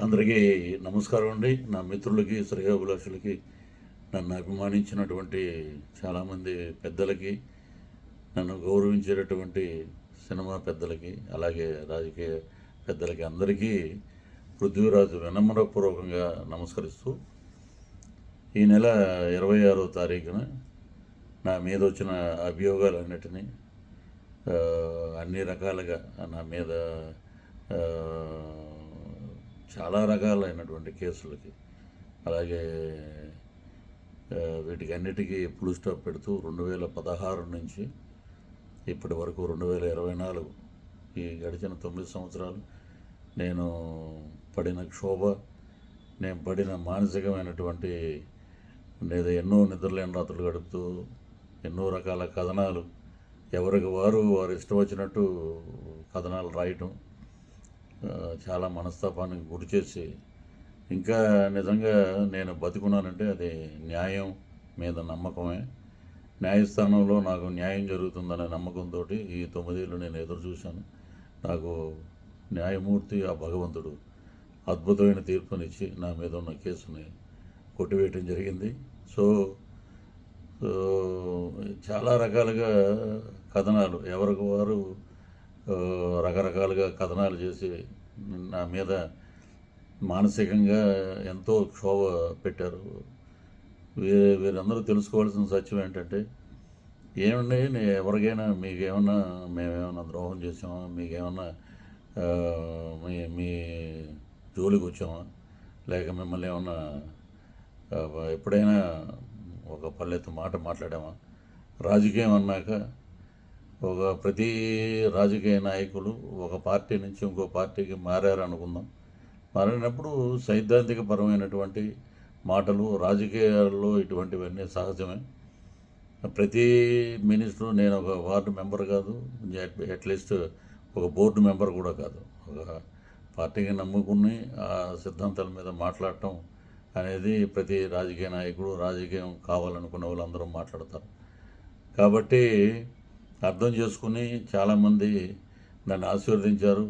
అందరికీ నమస్కారం అండి. నా మిత్రులకి, శ్రేయోభిలాషులకి, నన్ను అభిమానించినటువంటి చాలామంది పెద్దలకి, నన్ను గౌరవించేటటువంటి సినిమా పెద్దలకి, అలాగే రాజకీయ పెద్దలకి అందరికీ పృథ్వీరాజు వినమ్రపూర్వకంగా నమస్కరిస్తూ, ఈ నెల 26వ తారీఖున నా మీద వచ్చిన అభియోగాలన్నిటినీ అన్ని రకాలుగా నా మీద చాలా రకాలైనటువంటి కేసులకి, అలాగే వీటికి అన్నిటికీ ఫుల్ స్టాప్ పెడుతూ 2016 నుంచి ఇప్పటి వరకు 2024 ఈ గడిచిన 9 సంవత్సరాలు నేను పడిన క్షోభ, నేను పడిన మానసికమైనటువంటి లేదా ఎన్నో నిద్రలేని రాత్రులు గడుపుతూ ఎన్నో రకాల కథనాలు, ఎవరికి వారు ఇష్టం వచ్చినట్టు కథనాలు రాయటం చాలా మనస్తాపానికి గురి చేసి, ఇంకా నిజంగా నేను బతికున్నానంటే అది న్యాయం మీద నమ్మకమే. న్యాయస్థానంలో నాకు న్యాయం జరుగుతుందనే నమ్మకంతో ఈ 9 ఏళ్ళు నేను ఎదురు చూశాను. నాకు న్యాయమూర్తి ఆ భగవంతుడు అద్భుతమైన తీర్పునిచ్చి నా మీద ఉన్న కేసుని కొట్టివేయటం జరిగింది. సో చాలా రకాలుగా కథనాలు, ఎవరికి వారు రకరకాలుగా కథనాలు చేసి నా మీద మానసికంగా ఎంతో క్షోభ పెట్టారు. వీరందరూ తెలుసుకోవాల్సిన సత్యం ఏంటంటే, ఏమండి ఎవరికైనా మీకేమన్నా మేమేమన్నా ద్రోహం చేసామా, మీకేమన్నా మీ జోలికి వచ్చామా, లేక మిమ్మల్ని ఏమన్నా ఎప్పుడైనా ఒక పల్లెత్తు మాట మాట్లాడామా? రాజకీయం అన్నాక ప్రతి రాజకీయ నాయకులు ఒక పార్టీ నుంచి ఇంకో పార్టీకి మారారనుకుందాం. మారినప్పుడు సైద్ధాంతిక పరమైనటువంటి మాటలు, రాజకీయాల్లో ఇటువంటివన్నీ సహజమే. ప్రతి మినిస్టరు, నేను ఒక వార్డు మెంబర్ కాదు, అట్లీస్ట్ ఒక బోర్డు మెంబర్ కూడా కాదు, ఒక పార్టీకి నమ్ముకుని ఆ సిద్ధాంతాల మీద మాట్లాడటం అనేది ప్రతి రాజకీయ నాయకుడు, రాజకీయం కావాలనుకునే వాళ్ళందరూ మాట్లాడతారు. కాబట్టి అర్థం చేసుకుని చాలామంది నన్ను ఆశీర్వదించారు.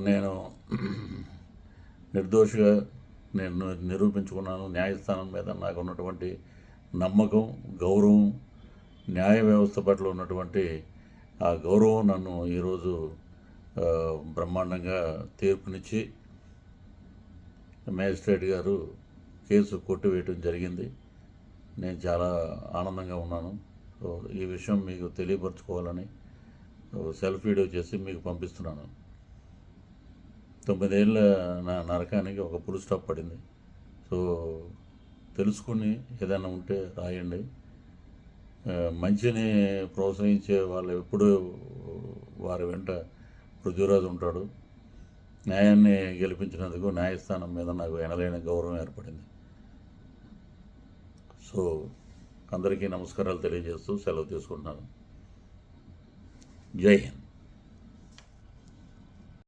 నేను నిర్దోషిగా నేను నిరూపించుకున్నాను. న్యాయస్థానం మీద నాకు ఉన్నటువంటి నమ్మకం, గౌరవం, న్యాయ వ్యవస్థ పట్ల ఉన్నటువంటి ఆ గౌరవం నన్ను ఈరోజు బ్రహ్మాండంగా తీర్పునిచ్చి మేజిస్ట్రేట్ గారు కేసు కొట్టివేయటం జరిగింది. నేను చాలా ఆనందంగా ఉన్నాను. సో ఈ విషయం మీకు తెలియపరచుకోవాలని సెల్ఫ్ వీడియో చేసి మీకు పంపిస్తున్నాను. 9 ఏళ్ళ నా నరకానికి ఒక ఫుల్ స్టాప్ పడింది. సో తెలుసుకుని ఏదైనా ఉంటే రాయండి. మంచిని ప్రోత్సహించే వాళ్ళు ఎప్పుడూ వారి వెంట పృథ్వీరాజు ఉంటాడు. న్యాయాన్ని గెలిపించినందుకు న్యాయస్థానం మీద నాకు ఎనలేని గౌరవం ఏర్పడింది. సో అందరికీ నమస్కారాలు తెలియజేస్తూ సెలవు తీసుకుంటున్నాను. జై హింద్.